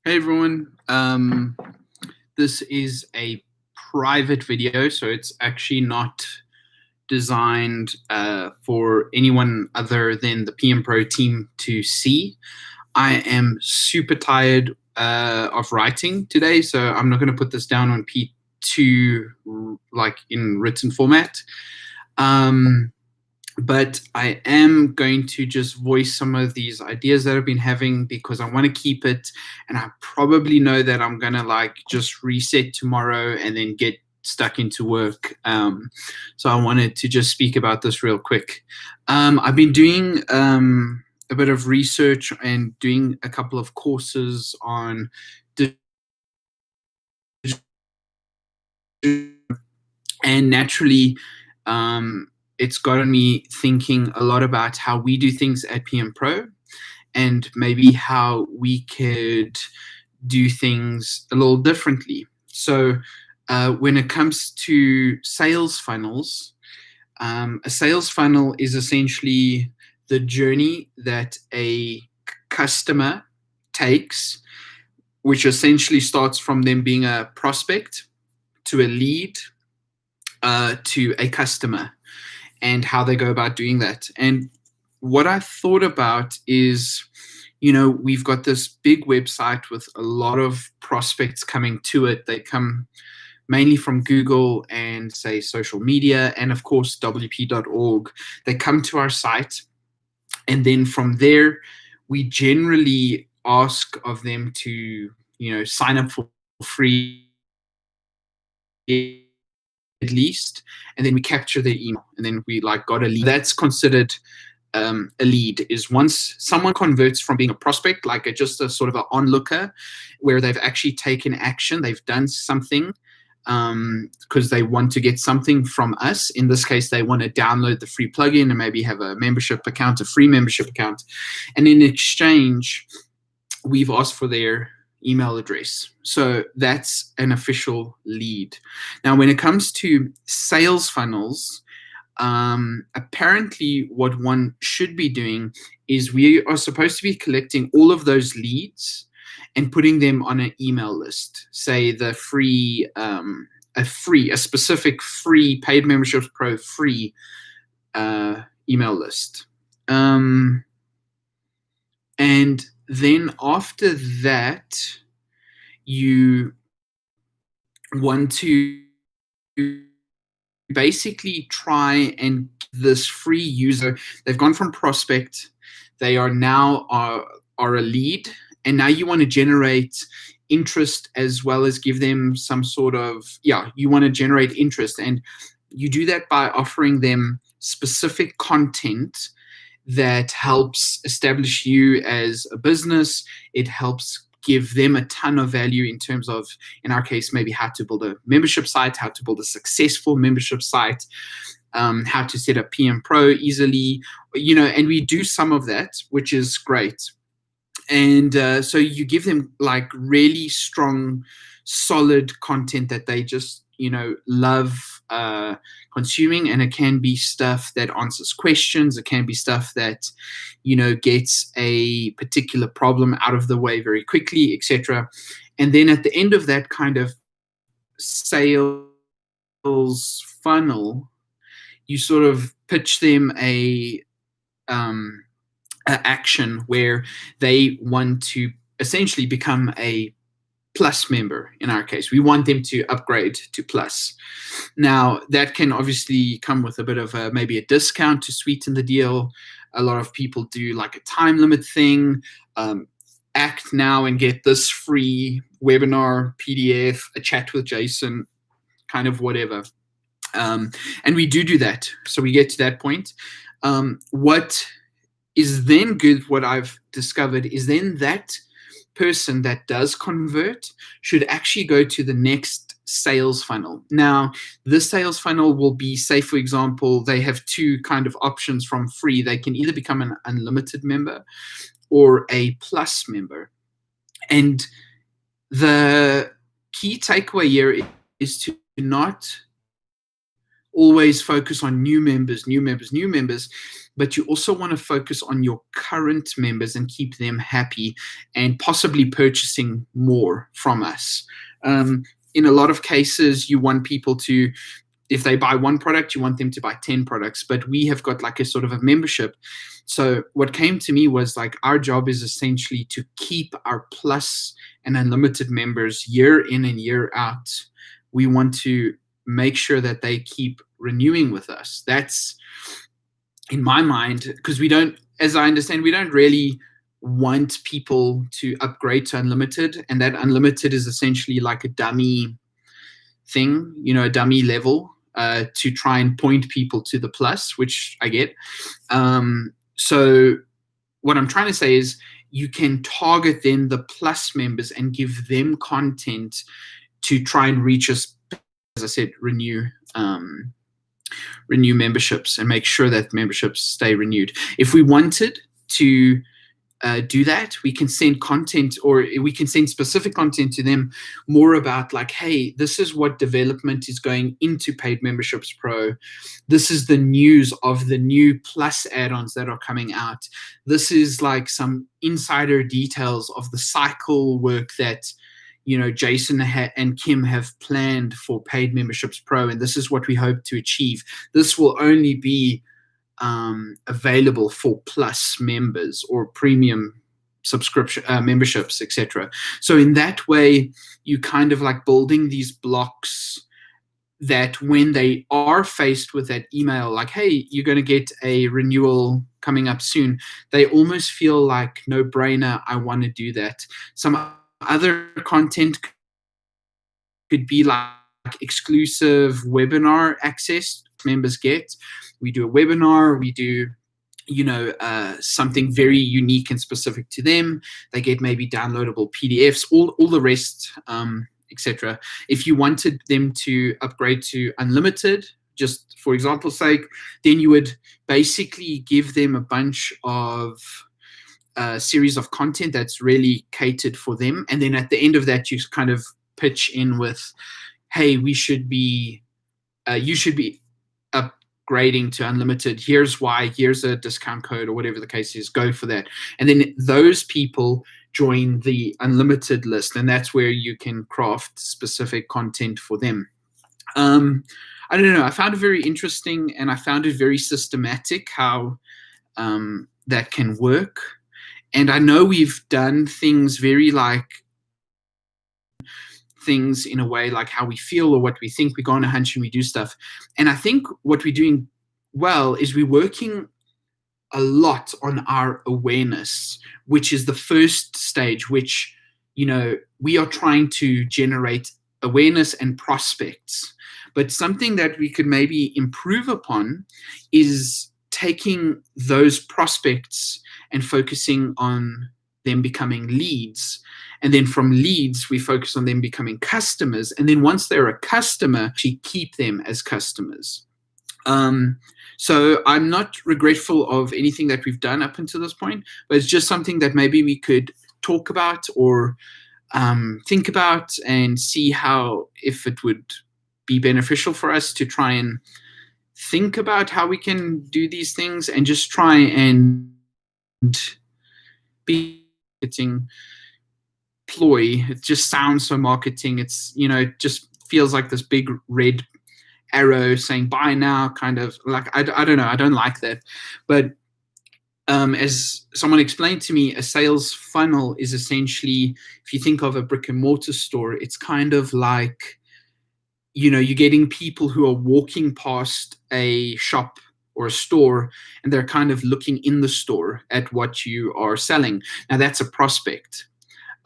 Hey everyone, this is a private video, so it's actually not designed for anyone other than the PM Pro team to see. I am super tired of writing today, so I'm not going to put this down on P2 like in written format. But I am going to just voice some of these ideas that I've been having because I want to keep it, and I probably know that I'm gonna like just reset tomorrow and then get stuck into work. So I wanted to just speak about this real quick. I've been doing a bit of research and doing a couple of courses on and naturally it's gotten me thinking a lot about how we do things at PM Pro and maybe how we could do things a little differently. So when it comes to sales funnels, a sales funnel is essentially the journey that a customer takes, which essentially starts from them being a prospect to a lead to a customer, and how they go about doing that. And what I thought about is, we've got this big website with a lot of prospects coming to it. They come mainly from Google and, say, social media, and of course, WP.org. They come to our site, and then from there, we generally ask of them to, sign up for free at least, and then we capture their email, and then we like got a lead. That's considered a lead. Is once someone converts from being a prospect, like just a sort of an onlooker, where they've actually taken action, they've done something because they want to get something from us. In this case, they want to download the free plugin and maybe have a membership account, a free membership account, and in exchange, we've asked for their email address. So that's an official lead. Now, when it comes to sales funnels, apparently what one should be doing is we are supposed to be collecting all of those leads and putting them on an email list. Say the free, a specific free Paid Memberships Pro free email list. And then after that, you want to basically try and this free user, they've gone from prospect, they are now are a lead, and now you want to generate interest as well as give them some sort of, you want to generate interest, and you do that by offering them specific content that helps establish you as a business. It helps give them a ton of value in terms of, in our case, maybe how to build a membership site, how to build a successful membership site, how to set up PM Pro easily, and we do some of that, which is great. And so you give them like really strong, solid content that they just, love consuming, and it can be stuff that answers questions. It can be stuff that, gets a particular problem out of the way very quickly, etc. And then at the end of that kind of sales funnel, you sort of pitch them a action where they want to essentially become a Plus member. In our case, we want them to upgrade to Plus. Now, that can obviously come with a bit of maybe a discount to sweeten the deal. A lot of people do like a time limit thing. Act now and get this free webinar, PDF, a chat with Jason, kind of whatever. And we do that. So we get to that point. What is then good, what I've discovered, is then that person that does convert should actually go to the next sales funnel. Now, this sales funnel will be, say, for example, they have two kind of options from free. They can either become an unlimited member or a Plus member. And the key takeaway here is to not always focus on new members, new members, new members, but you also want to focus on your current members and keep them happy and possibly purchasing more from us. In a lot of cases, you want people to, if they buy one product, you want them to buy 10 products, but we have got like a sort of a membership. So what came to me was like, our job is essentially to keep our Plus and Unlimited members year in and year out. We want to make sure that they keep renewing with us. That's, in my mind, because we don't, as I understand, we don't really want people to upgrade to Unlimited, and that Unlimited is essentially like a dummy thing, a dummy level to try and point people to the Plus, which I get. So what I'm trying to say is you can target then the Plus members and give them content to try and reach us, as I said, renew memberships and make sure that memberships stay renewed. If we wanted to do that, we can send content, or we can send specific content to them more about like, hey, this is what development is going into Paid Memberships Pro. This is the news of the new Plus add-ons that are coming out. This is like some insider details of the cycle work that Jason and Kim have planned for Paid Memberships Pro, and this is what we hope to achieve. This will only be available for Plus members or premium subscription memberships, etc. So in that way, you kind of like building these blocks that when they are faced with that email, like, hey, you're going to get a renewal coming up soon, they almost feel like no-brainer, I want to do that. Some other content could be like exclusive webinar access members get. We do a webinar, we do something very unique and specific to them. They get maybe downloadable PDFs, all the rest, etc. If you wanted them to upgrade to Unlimited, just for example's sake, then you would basically give them a bunch of series of content that's really catered for them. And then at the end of that, you kind of pitch in with, hey, you should be upgrading to Unlimited. Here's why, here's a discount code or whatever the case is, go for that. And then those people join the Unlimited list, and that's where you can craft specific content for them. I don't know, I found it very interesting, and I found it very systematic how that can work. And I know we've done things very like things in a way like how we feel or what we think. We go on a hunch and we do stuff. And I think what we're doing well is we're working a lot on our awareness, which is the first stage, which, we are trying to generate awareness and prospects. But something that we could maybe improve upon is taking those prospects and focusing on them becoming leads. And then from leads, we focus on them becoming customers. And then once they're a customer, we keep them as customers. So I'm not regretful of anything that we've done up until this point, but it's just something that maybe we could talk about or think about and see how, if it would be beneficial for us to try and think about how we can do these things and just try and be marketing ploy. It just sounds so marketing. It's, it just feels like this big red arrow saying buy now, kind of like, I don't know. I don't like that. But as someone explained to me, a sales funnel is essentially, if you think of a brick and mortar store, it's kind of like, you're getting people who are walking past a shop or a store, and they're kind of looking in the store at what you are selling. Now that's a prospect.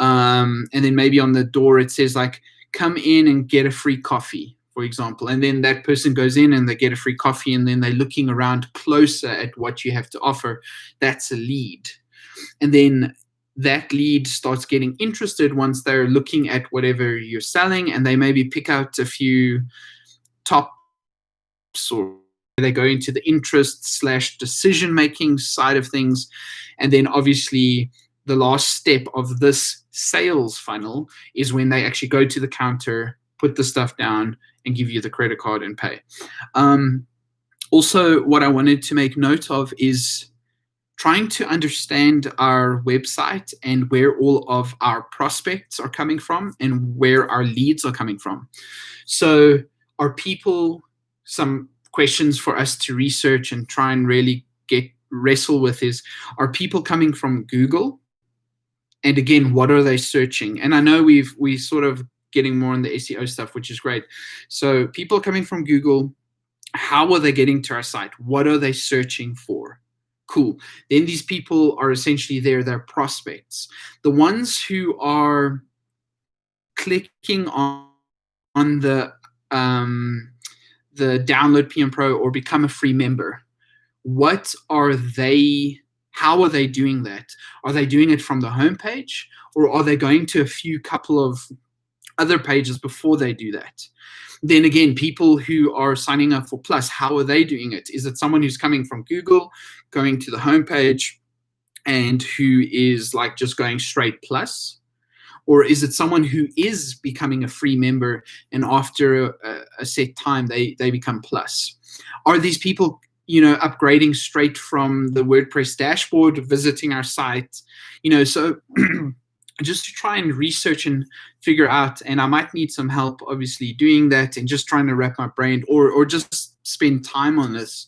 And then maybe on the door it says like, come in and get a free coffee, for example. And then that person goes in and they get a free coffee, and then they're looking around closer at what you have to offer. That's a lead. And then that lead starts getting interested once they're looking at whatever you're selling, and they maybe pick out a few tops, or they go into the interest/decision-making side of things. And then obviously the last step of this sales funnel is when they actually go to the counter, put the stuff down, and give you the credit card and pay. Also, what I wanted to make note of is trying to understand our website and where all of our prospects are coming from and where our leads are coming from. So are people, some questions for us to research and try and really wrestle with is, are people coming from Google? And again, what are they searching? And I know we sort of getting more on the SEO stuff, which is great. So people coming from Google, how are they getting to our site? What are they searching for? Cool. Then these people are essentially they're prospects. The ones who are clicking on the download PM Pro or become a free member, what are they? How are they doing that? Are they doing it from the homepage, or are they going to a couple of other pages before they do that? Then again, people who are signing up for Plus, how are they doing it? Is it someone who's coming from Google, going to the homepage, and who is like just going straight Plus? Or is it someone who is becoming a free member and after a set time they become Plus? Are these people upgrading straight from the WordPress dashboard, visiting our site? So just to try and research and figure out, and I might need some help obviously doing that and just trying to wrap my brain or just spend time on this.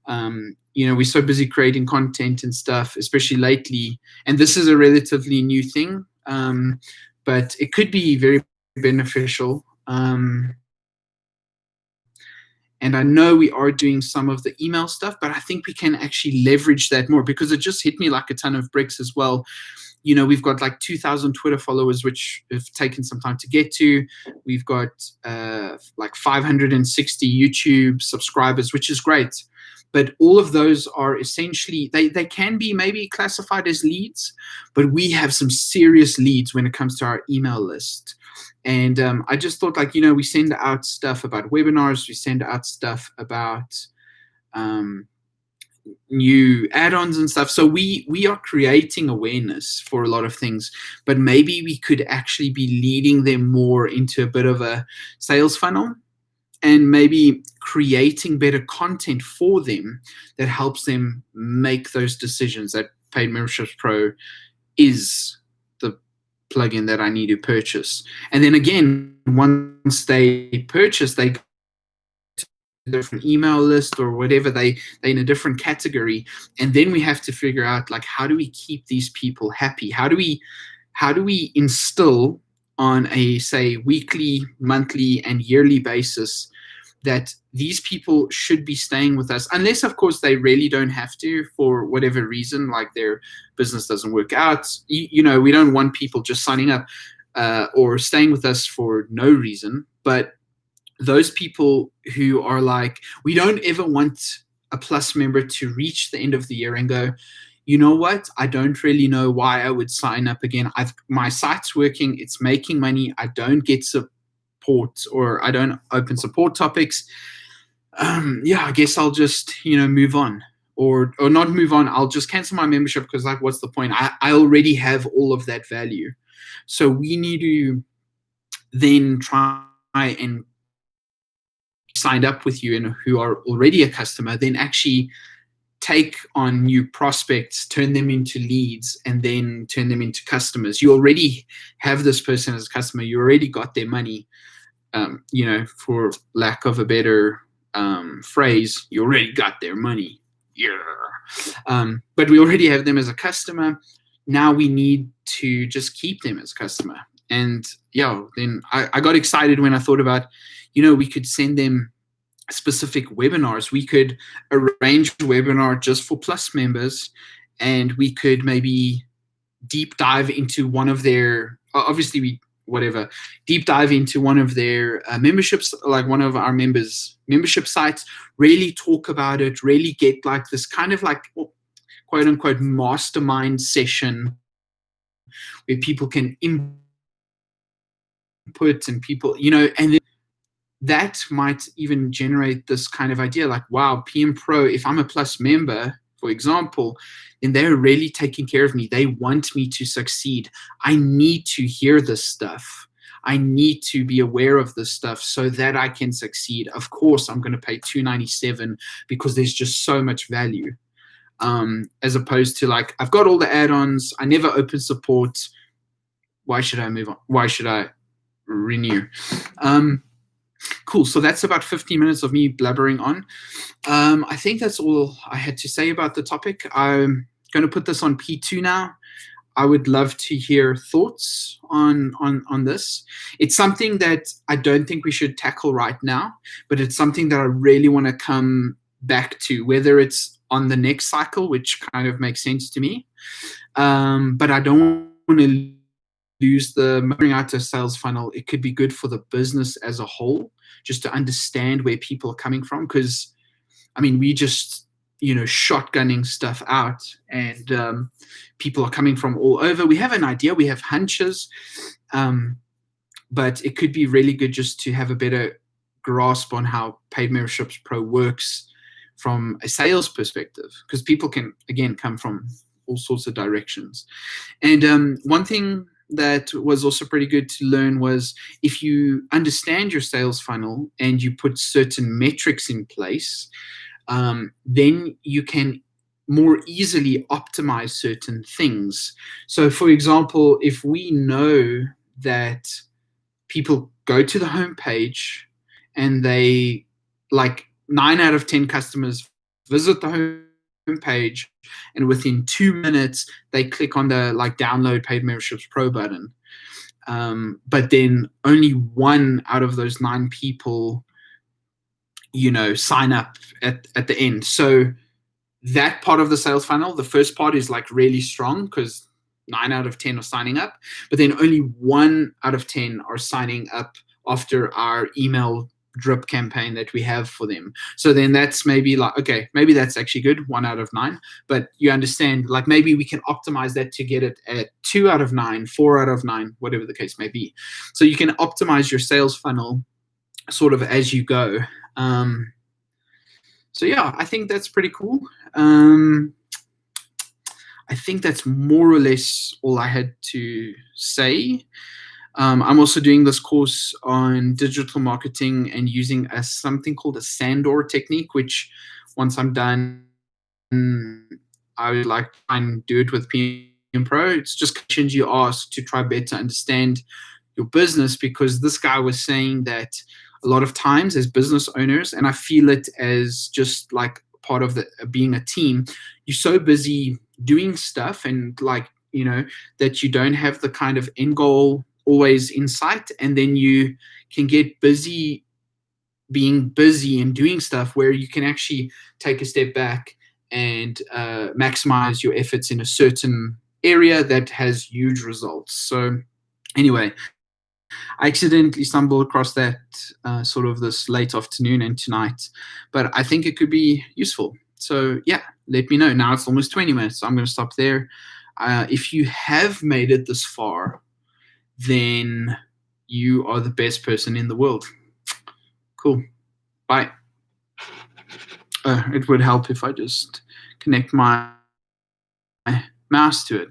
We're so busy creating content and stuff, especially lately, and this is a relatively new thing, but it could be very beneficial. And I know we are doing some of the email stuff, but I think we can actually leverage that more, because it just hit me like a ton of bricks as well. We've got like 2,000 Twitter followers, which have taken some time to get to. We've got like 560 YouTube subscribers, which is great. But all of those are essentially, they can be maybe classified as leads, but we have some serious leads when it comes to our email list. And I just thought, like, we send out stuff about webinars, we send out stuff about new add-ons and stuff. So we are creating awareness for a lot of things, but maybe we could actually be leading them more into a bit of a sales funnel and maybe creating better content for them that helps them make those decisions that Paid Memberships Pro is the plugin that I need to purchase. And then again, once they purchase, they different email list or whatever, they're in a different category, and then we have to figure out, like, how do we keep these people happy? How do we instill on a, say, weekly, monthly, and yearly basis that these people should be staying with us, unless of course they really don't have to for whatever reason, like their business doesn't work out. We don't want people just signing up or staying with us for no reason. But those people who are like, we don't ever want a Plus member to reach the end of the year and go, you know what, I don't really know why I would sign up again. My site's working, it's making money, I don't get support, or I don't open support topics. I guess I'll just, move on, or not move on. I'll just cancel my membership, because, like, what's the point? I already have all of that value. So we need to then try and signed up with you and who are already a customer, then actually take on new prospects, turn them into leads, and then turn them into customers. You already have this person as a customer. You already got their money. For lack of a better phrase, you already got their money. Yeah. But we already have them as a customer. Now we need to just keep them as a customer. And then I got excited when I thought about, we could send them specific webinars. We could arrange a webinar just for Plus members, and we could maybe deep dive into one of their, deep dive into one of their memberships, like one of our members' membership sites, really talk about it, really get like this kind of like quote unquote mastermind session where people can input and people, and then that might even generate this kind of idea like, wow, PM Pro, if I'm a Plus member, for example, then they're really taking care of me. They want me to succeed. I need to hear this stuff. I need to be aware of this stuff so that I can succeed. Of course, I'm going to pay $297 because there's just so much value. As opposed to like, I've got all the add-ons, I never open support. Why should I move on? Why should I renew? Cool. So that's about 15 minutes of me blabbering on. I think that's all I had to say about the topic. I'm going to put this on P2 now. I would love to hear thoughts on this. It's something that I don't think we should tackle right now, but it's something that I really want to come back to, whether it's on the next cycle, which kind of makes sense to me. But I don't want to lose the moving out a sales funnel. It could be good for the business as a whole, just to understand where people are coming from. Because, I mean, we just, shotgunning stuff out, and people are coming from all over. We have an idea, we have hunches, but it could be really good just to have a better grasp on how Paid Memberships Pro works from a sales perspective, because people can, again, come from all sorts of directions. And one thing that was also pretty good to learn was, if you understand your sales funnel and you put certain metrics in place, then you can more easily optimize certain things. So, for example, if we know that people go to the homepage and they, like, 9 out of 10 customers visit the homepage, and within 2 minutes they click on the download Paid Memberships Pro button, but then only 1 out of those 9 people sign up at the end. So that part of the sales funnel, the first part, is really strong because 9 out of 10 are signing up, but then only 1 out of 10 are signing up after our email drip campaign that we have for them. So then that's maybe okay, maybe that's actually good, 1 out of 9, but you understand, maybe we can optimize that to get it at 2 out of 9, 4 out of 9, whatever the case may be. So you can optimize your sales funnel sort of as you go. So yeah, I think that's pretty cool. I think that's more or less all I had to say. I'm also doing this course on digital marketing and using something called a Sandor technique, which once I'm done, I would like to try and do it with PM Pro. It's just questions you ask to try better understand your business, because this guy was saying that a lot of times as business owners, and I feel it as just part of being a team, you're so busy doing stuff and that you don't have the kind of end goal always in sight, and then you can get busy being busy and doing stuff where you can actually take a step back and maximize your efforts in a certain area that has huge results. So anyway, I accidentally stumbled across that sort of this late afternoon and tonight, but I think it could be useful. So yeah, let me know. Now it's almost 20 minutes, so I'm going to stop there. If you have made it this far, then you are the best person in the world. Cool. Bye. It would help if I just connect my mouse to it.